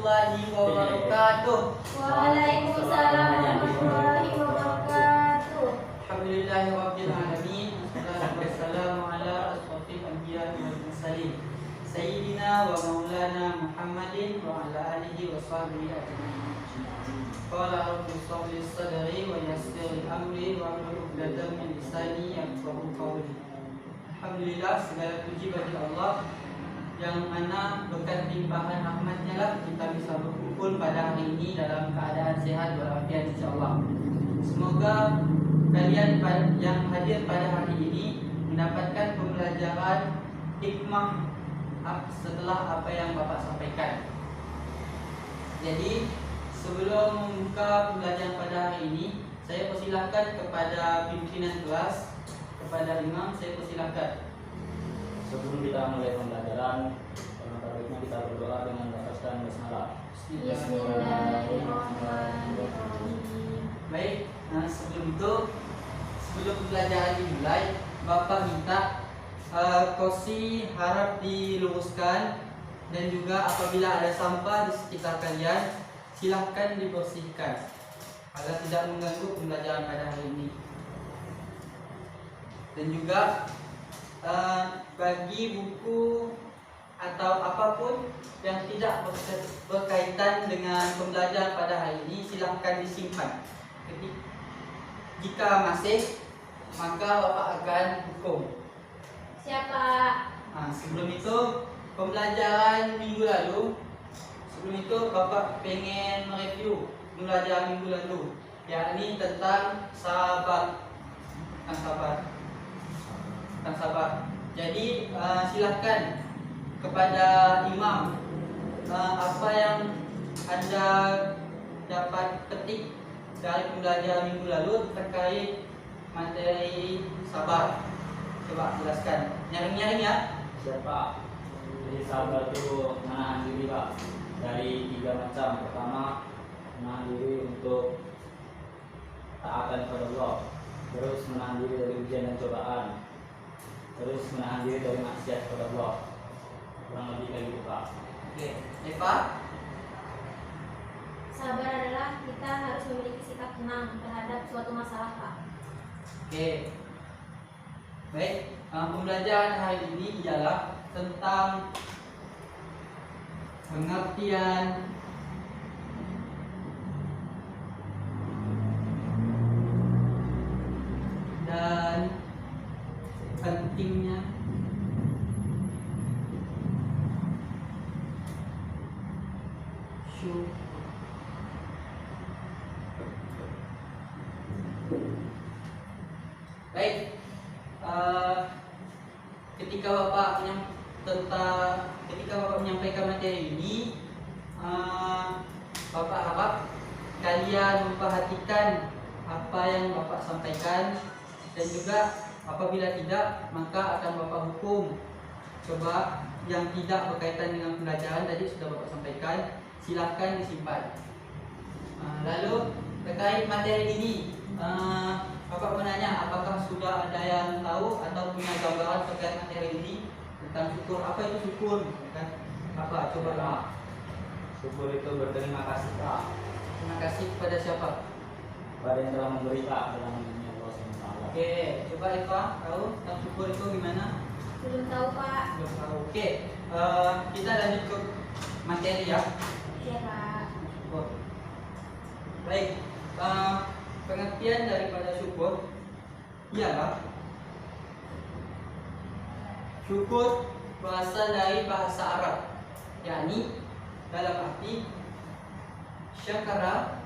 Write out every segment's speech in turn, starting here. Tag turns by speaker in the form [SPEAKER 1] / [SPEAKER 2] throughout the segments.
[SPEAKER 1] warahmatullahi wabarakatuh.
[SPEAKER 2] Waalaikumsalam warahmatullahi wabarakatuh.
[SPEAKER 1] Alhamdulillahirabbil alamin. Wassalatu wassalamu ala asyrofil anbiya'i wal mursalin. Sayyidina wa maulana Muhammadin wa ala alihi wa sahbihi ajma'in. Qala rabbi shrah li sadri wa yassir li amri wa hlul 'uqdatam min lisani yafqahu qawli. Alhamdulillah, segala puji bagi Allah yang mana berkat limpahan rahmatnya lah kita bisa berkumpul pada hari ini dalam keadaan sehat walafiat insyaAllah. Semoga kalian yang hadir pada hari ini mendapatkan pembelajaran hikmah setelah apa yang Bapak sampaikan. Jadi sebelum membuka pembelajaran pada hari ini, saya persilahkan kepada pimpinan kelas, kepada imam, saya persilahkan.
[SPEAKER 3] Sebelum kita mulai pembelajaran, baiknya kita berdoa dengan melafazkan basmalah.
[SPEAKER 2] Bismillahirrahmanirrahim.
[SPEAKER 1] Baik, sebelum pembelajaran dimulai, Bapak minta kursi harap diluruskan, dan juga apabila ada sampah di sekitar kalian, silahkan dibersihkan agar tidak mengganggu pembelajaran pada hari ini. Dan juga bagi buku atau apapun yang tidak berkaitan dengan pembelajaran pada hari ini, silahkan disimpan. Jika masih, maka Bapak akan hukum.
[SPEAKER 2] Siapa?
[SPEAKER 1] Sebelum itu, pembelajaran minggu lalu, sebelum itu Bapak pengen mereview pembelajaran minggu lalu, yakni tentang sabar. Jadi silahkan kepada imam apa yang Anda dapat petik dari pembelajaran minggu lalu terkait materi sabar. Coba jelaskan. Nyaring-nyaring ya.
[SPEAKER 3] Siapa? Jadi sabar itu menahan diri, Pak, dari 3 macam. Pertama, menahan diri untuk taatan kepada Allah. Terus menahan diri dari ujian dan cobaan. Terus menahan diri dari maksiat kepada Allah. Kurang lebih kayak gitu, Pak.
[SPEAKER 1] Oke, Eva.
[SPEAKER 2] Sabar adalah kita harus memiliki sikap tenang terhadap suatu masalah, Pak.
[SPEAKER 1] Oke. Baik, pembelajaran hari ini ialah tentang pengertian dan pentingnya syukur. Baik, ketika Bapak menyampaikan materi ini, Bapak harap kalian memperhatikan apa yang Bapak sampaikan, dan juga apabila tidak, maka akan Bapak hukum. Coba yang tidak berkaitan dengan pembelajaran tadi sudah Bapak sampaikan, silahkan disimpan. Lalu terkait materi ini, Bapak menanya apakah sudah ada yang tahu atau punya gambaran terkait materi ini tentang syukur. Apa itu syukur? Apa? Coba lah.
[SPEAKER 3] Syukur itu berterima kasih, Pak.
[SPEAKER 1] Terima kasih kepada siapa?
[SPEAKER 3] Pada yang telah memberi, Pak, dalam dunia Allah SWT.
[SPEAKER 1] Oke, coba Eva tahu tentang syukur itu gimana?
[SPEAKER 2] Belum tahu, Pak.
[SPEAKER 1] Belum tahu. Oke, kita lanjut ke materi ya.
[SPEAKER 2] Iya, Pak.
[SPEAKER 1] Syukur. Baik, pengertian daripada syukur ialah syukur berasal dari bahasa Arab, yakni dalam arti syakara,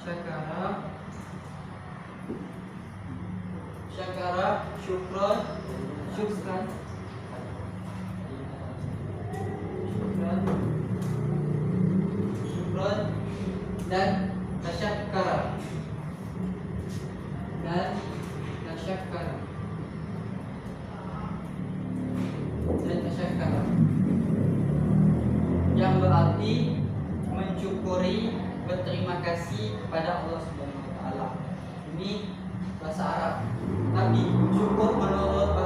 [SPEAKER 1] syukron, dan tasyakkara. Yang berarti mensyukuri, berterima kasih kepada Allah Subhanahu wa taala. Ini bahasa Arab. Tapi syukur menurut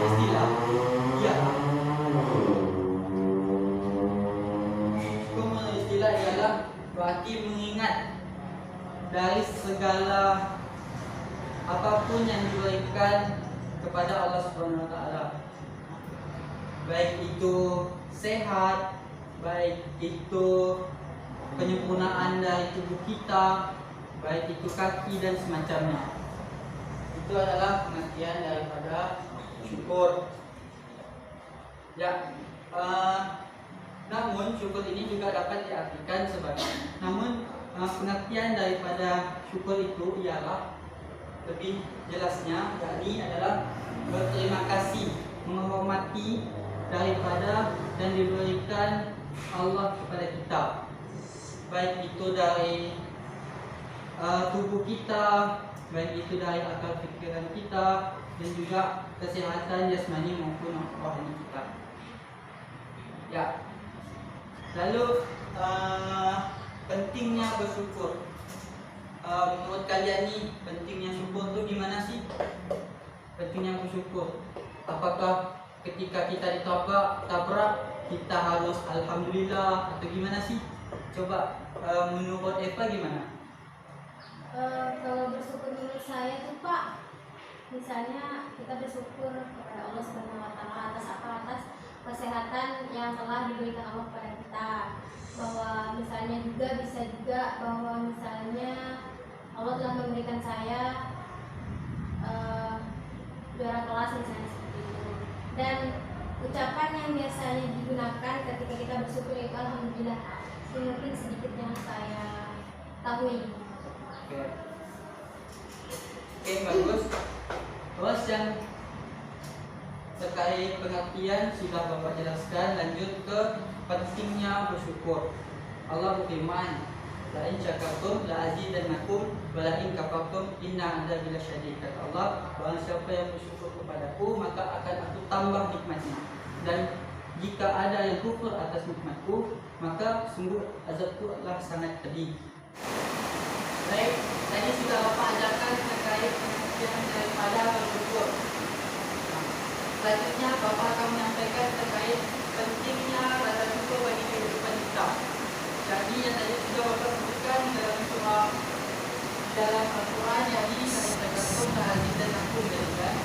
[SPEAKER 1] istilah ialah Alhamdulillah ialah berarti mengingat dari segala apapun yang diberikan kepada Allah Subhanahu wa taala. Baik itu sehat, baik itu penyempurnaan dari tubuh kita, baik itu kaki dan semacamnya. Itu adalah pengertian daripada syukur. Ya, namun syukur ini juga dapat diartikan sebagai pengertian daripada syukur itu ialah lebih jelasnya, yakni adalah berterima kasih, menghormati daripada dan diberikan Allah kepada kita, baik itu dari tubuh kita, baik itu dari akal pikiran kita, dan juga kesehatan jasmani maupun rohani kita. Ya, lalu pentingnya bersyukur. Menurut kalian nih, pentingnya syukur itu gimana sih? Pentingnya bersyukur. Apakah ketika kita ditabrak kita harus alhamdulillah atau gimana sih? Coba menurut Eva gimana?
[SPEAKER 2] Kalau bersyukur menurut saya tuh Pak, misalnya kita bersyukur kepada Allah Subhanahu wa taala atas kesehatan yang telah diberikan Allah kepada kita. Bahwa misalnya bisa juga bahwa misalnya Allah telah memberikan saya juara kelas misalnya seperti itu. Dan ucapan yang biasanya digunakan ketika kita bersyukur itu alhamdulillah. Itu mungkin sedikit yang saya tahu ini.
[SPEAKER 1] Oke, bagus. Terus yang terkait pengertian sudah Bapak jelaskan. Lanjut ke pentingnya bersyukur. Allah berfirman, la in syakartum la azidannakum wa la in kafartum inna adzabi lasyadid. Kata Allah, barang siapa yang bersyukur kepadaku maka akan aku tambah nikmatnya, dan jika ada yang kufur atas nikmatku maka sungguh azabku adalah sangat pedih. Baik, tadi sudah Bapak ajarkan terkait pengertian daripada bersyukur. Selanjutnya Bapak akan menyampaikan terkait pentingnya rasa syukur bagi kehidupan kita. Jadi yang tadi sudah Bapak sebutkan dalam surah dalam Al-Quran, yakni "Sa'idakakum la'azidannakum" dan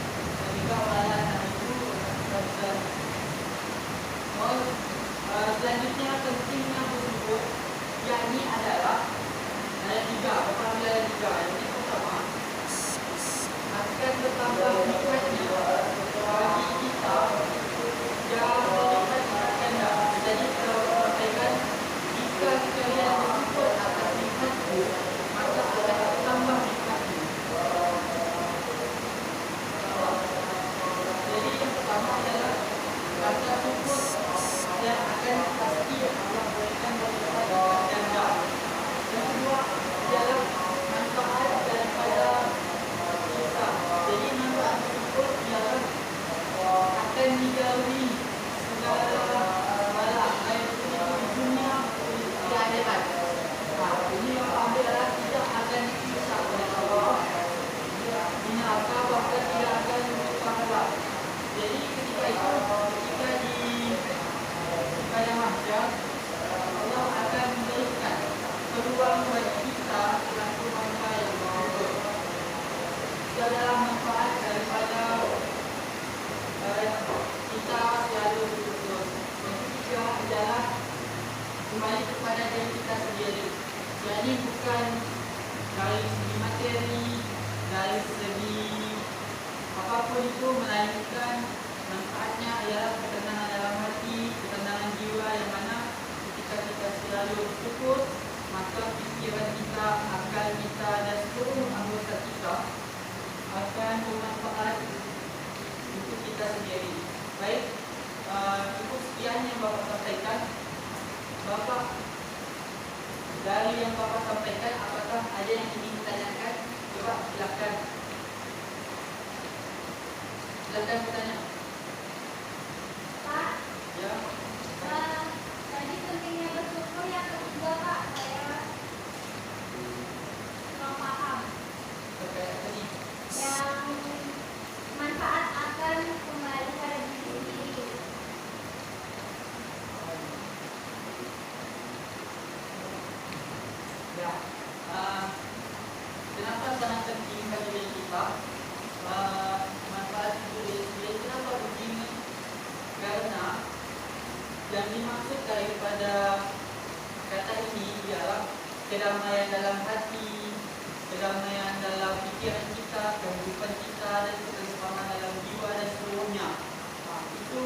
[SPEAKER 1] juga wala ta'budu selanjutnya pentingnya bersyukur, yakni adalah ayat 3. Bapak ambil ayat 3. Yang pertama, akan bertambah nikmatnya bagi kita yang berlipat ganda. Jadi kalau sampaikan, jika kalian bersyukur atas nikmatku maka akan bertambah nikmatnya. Jadi yang pertama adalah rasa syukur yang akan pasti Allah berikan berlipat ganda. Yang kedua adalah manfaat daripada kita. Jadi manfaat syukur ialah akan dijauhi segala bala, baik itu di dunia di akhirat. Ini yang ambil adalah tidak akan disiksa oleh Allah di neraka, bahkan tidak akan dipahala. Jadi ketika itu, ketika di padang mahsyar, Allah akan memberikan peluang bagi kita selaku manusia yang bersyukur. Itu adalah manfaat daripada kita selalu bersyukur. Yang ketiga adalah kembali kepada diri kita sendiri. Jadi bukan dari segi materi, dari segi apapun itu, melainkan manfaatnya ialah ketenangan dalam hati, ketenangan jiwa, yang mana ketika kita selalu bersyukur maka pikiran kita, akal kita dan seluruh anggota kita akan bermanfaat untuk kita sendiri. Baik, cukup sekian yang Bapak sampaikan. Bapak, dari yang Bapak sampaikan, apakah ada yang ingin ditanyakan? Coba silakan. Silakan bertanya.
[SPEAKER 2] Pak,
[SPEAKER 1] Ya.
[SPEAKER 2] tadi pentingnya bersyukur yang ketiga Pak, saya kurang paham.
[SPEAKER 1] Terkait apa nih?
[SPEAKER 2] Yang manfaat akan kembali pada diri sendiri.
[SPEAKER 1] kita manfaat tidur dia. Kenapa begini? Karena yang dimaksud daripada kata ini ialah kedamaian dalam hati, kedamaian dalam pikiran kita, kehidupan kita, dan keseimbangan dalam jiwa dan seluruhnya. Itu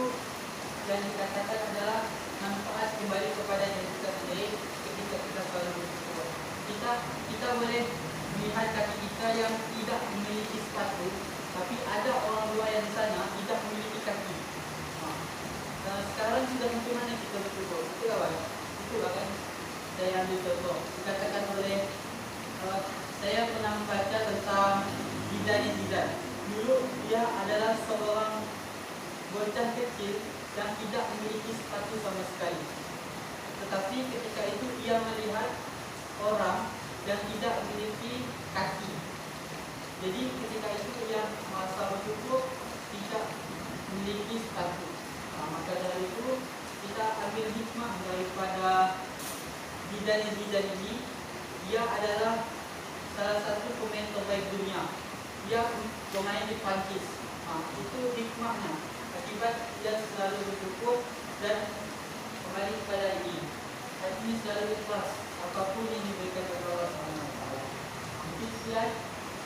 [SPEAKER 1] yang dikatakan adalah manfaat kembali kepada diri kita sendiri ketika kita selalu bersyukur. Kita boleh melihat kaki kita yang tidak memiliki sepatu, tapi ada orang luar yang di sana tidak memiliki kaki. Dan sekarang sudah macam mana kita bersyukur? Itulah kan saya ambil contoh. Dikatakan oleh saya pernah membaca tentang Zidane. Dulu dia adalah seorang bocah kecil yang tidak memiliki sepatu sama sekali. Tetapi ketika itu ia melihat orang yang tidak memiliki kaki. Jadi ketika itu ia merasa bersyukur tidak memiliki sepatu. Maka dari itu kita ambil hikmah daripada Zidane ini. Dia adalah salah satu pemain terbaik dunia. Dia bermain di Prancis. Itu hikmahnya. Akibat dia selalu bersyukur dan kembali kepada ini. Hati selalu ikhlas apapun yang diberikan oleh Allah SWT. Mungkin sekian.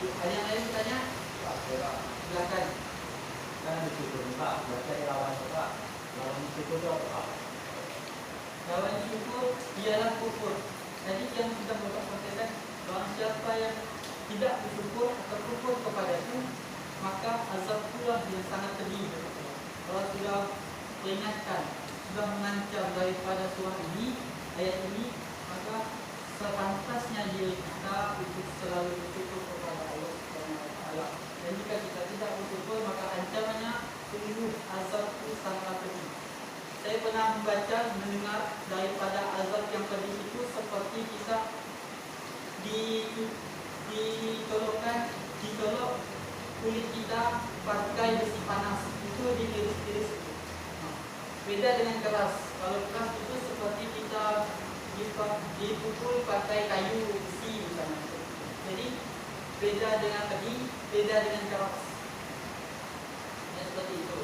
[SPEAKER 1] Ada yang lain bertanya? Silakan.
[SPEAKER 3] Kan bersyukur Pak, baca lawan Pak. Lawan syukur itu apa?
[SPEAKER 1] Lawan syukur ialah kufur. Jadi yang kita Bapak sampaikan, barang siapa yang tidak bersyukur atau kufur kepada-Nya, maka azab pula yang sangat pedih. Kalau sudah peringatkan, sudah mengancam daripada surah ini, ayat ini, maka sepantasnya diri kita untuk selalu bersyukur kepada Allah SWT. Dan jika kita tidak bersyukur, maka ancamannya sungguh azab itu sangat pedih. Saya pernah membaca, mendengar daripada azab yang pedih itu seperti kita dicolok kulit kita pakai besi panas, itu ditiris-tiris. Beda dengan keras. Kalau keras itu seperti kita dipukul pakai kayu besi misalnya. Jadi beda dengan pedih, beda dengan keras. Ya, seperti itu.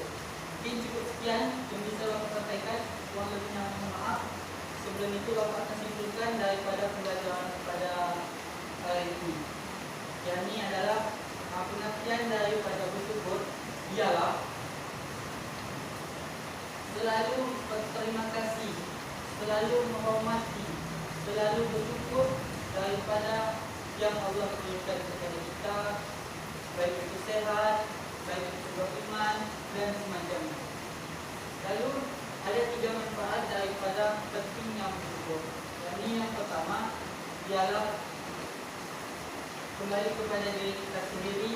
[SPEAKER 1] Mungkin cukup sekian yang bisa Bapak sampaikan. Kurang lebihnya mohon maaf. Sebelum itu Bapak akan simpulkan daripada pembelajaran pada hari ini. Yang ini adalah pengertian daripada bersyukur ialah selalu berterima kasih, selalu menghormati, selalu bersyukur daripada yang Allah berikan kepada kita, baik itu sehat, baik itu beriman dan semacamnya. Lalu ada 3 manfaat daripada pentingnya bersyukur. Yang pertama ialah kembali kepada diri kita sendiri.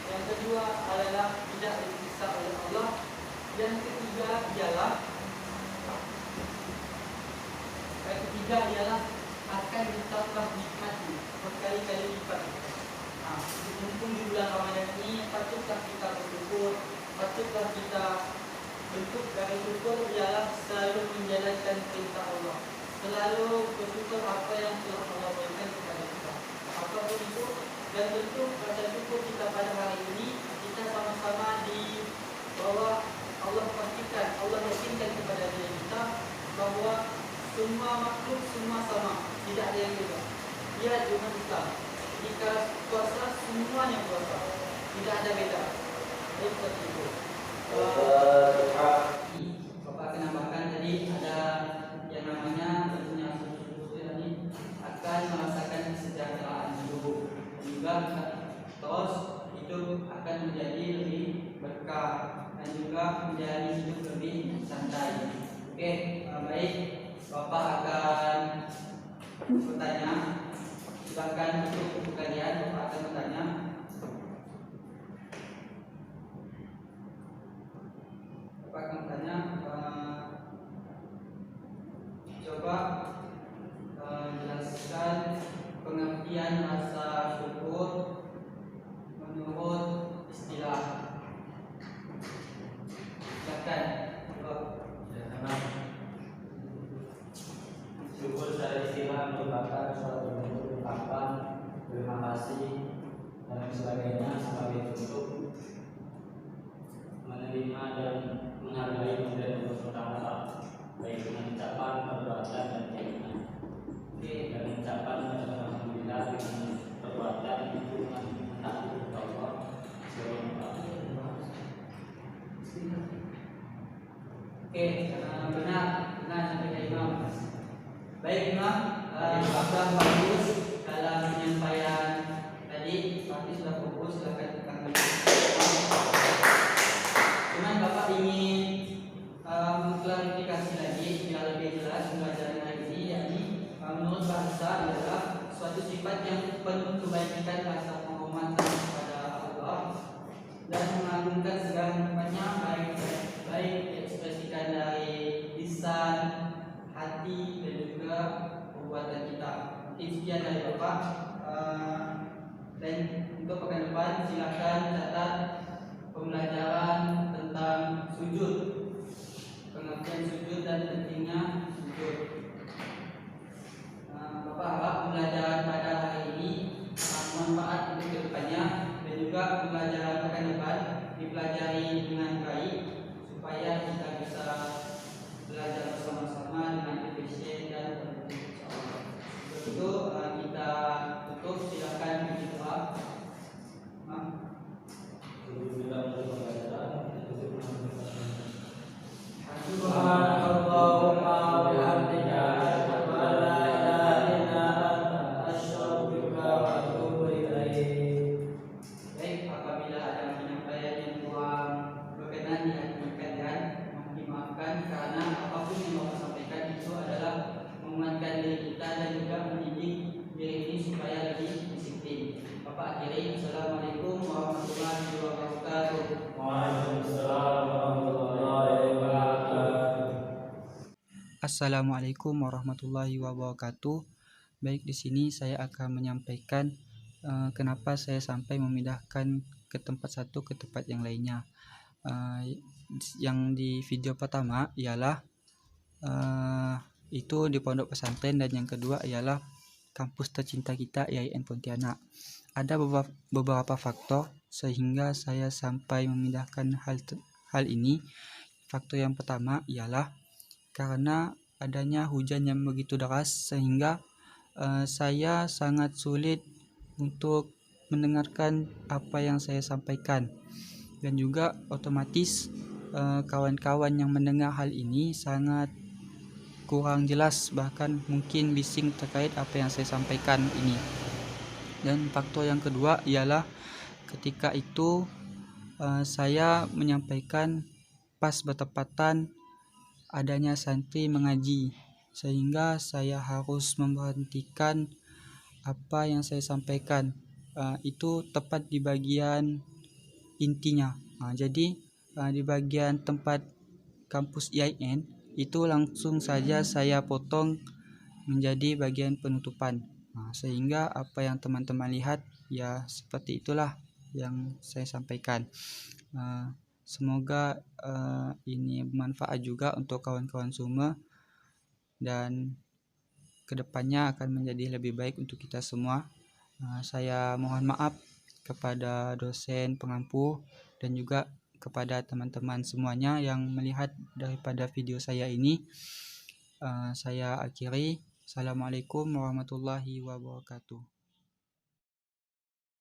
[SPEAKER 1] Yang kedua adalah tidak disiksa oleh Allah. Yang ketiga ialah akan ditambah nikmatnya berkali-kali lipat. Mumpung di bulan Ramadan ini, patutlah kita bersyukur, patutlah kita bentuk dari syukur ialah selalu menjalankan perintah Allah, selalu bersyukur apa yang telah Allah berikan kepada kita, apapun itu. Dan bentuk rasa syukur kita pada hari ini, kita sama-sama di bawah Allah pastikan, Allah yakinkan kepada diri kita bahwa semua makhluk semua sama, tidak ada yang beda. Lihat umat Islam, jika puasa semuanya puasa, tidak ada beda. Seperti itu. Bapak kenamakan tadi ada yang namanya tentunya tadi akan merasakan kesejahteraan hidup, juga terus hidup akan menjadi lebih berkah dan juga menjadi hidup lebih santai. Oke, baik. Bapak akan bertanya. Silakan untuk kalian, Bapak akan bertanya. Bapak akan bertanya. Coba jelaskan pengertian rasa syukur menurut istilah. Silakan.
[SPEAKER 3] Syukur secara istilah merupakan suatu bentuk ungkapan terima kasih dan lain sebagainya sebagai bentuk menerima dan menghargai pemberian Allah SWT, baik dengan ucapan, perbuatan, dan keinginan. Dan ucapan alhamdulillah, dengan perbuatan itu mentaati kepada Allah
[SPEAKER 1] benar sampai Imam. Baik Imam, sudah bagus dalam penyampaian tadi, pasti sudah fokus, silakan tanggapi. Cuman Bapak ingin mengklarifikasi lagi biar lebih jelas pembelajaran hari ini, yakni menurut bahasa adalah suatu sifat yang penuh kebaikan, rasa penghormatan kepada Allah dan mengagungkan segala nikmatnya, baik diekspresikan dari lisan, hati, dan juga perbuatan kita. Sekian dari Bapak. Dan untuk pekan depan silakan catat pembelajaran tentang sujud, pengertian sujud dan pentingnya sujud. Bapak harap pembelajaran pada hari ini bermanfaat untuk kedepannya, dan juga pembelajaran pekan depan dipelajari dengan baik supaya kita bisa belajar bersama-sama dengan efisien dan produktif. Untuk itu kita tutup, silakan berdoa. Baik, apabila ada penyampaian yang kurang berkenan di hati kalian, mohon dimaafkan, karena apapun yang Bapak sampaikan itu adalah menguatkan diri kita dan juga mendidik diri ini supaya lebih disiplin. Bapak akhiri, Assalamualaikum warahmatullahi wabarakatuh.
[SPEAKER 3] Waalaikumsalam warahmatullahi wabarakatuh.
[SPEAKER 1] Assalamualaikum warahmatullahi wabarakatuh. Baik, di sini saya akan menyampaikan kenapa saya sampai memindahkan ke tempat satu ke tempat yang lainnya. Yang di video pertama ialah itu di pondok pesantren, dan yang kedua ialah kampus tercinta kita IAIN Pontianak. Ada beberapa faktor sehingga saya sampai memindahkan hal ini. Faktor yang pertama ialah karena adanya hujan yang begitu deras sehingga saya sangat sulit untuk mendengarkan apa yang saya sampaikan, dan juga otomatis kawan-kawan yang mendengar hal ini sangat kurang jelas, bahkan mungkin bising terkait apa yang saya sampaikan ini. Dan faktor yang kedua ialah ketika itu saya menyampaikan pas bertepatan adanya santri mengaji, sehingga saya harus memberhentikan apa yang saya sampaikan. Itu tepat di bagian intinya. Jadi di bagian tempat kampus IAIN itu langsung saja saya potong menjadi bagian penutupan. Sehingga apa yang teman-teman lihat ya seperti itulah yang saya sampaikan. Semoga ini bermanfaat juga untuk kawan-kawan semua, dan kedepannya akan menjadi lebih baik untuk kita semua. Saya mohon maaf kepada dosen pengampu dan juga kepada teman-teman semuanya yang melihat daripada video saya ini. Saya akhiri. Assalamualaikum warahmatullahi wabarakatuh.